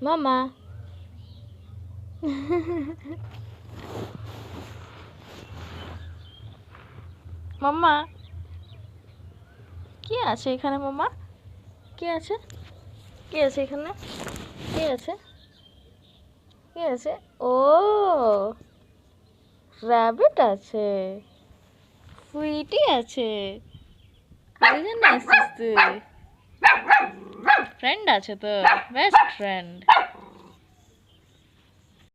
মামা মাম্মা কি আছে এখানে? মামা কি আছে? কি আছে এখানে? কি আছে? কি আছে? ও র্যাবিট আছে, সুইটি আছে। ওই জন্য আসছিস তুই? ফ্রেন্ড আছে তো, বেস্ট ফ্রেন্ড।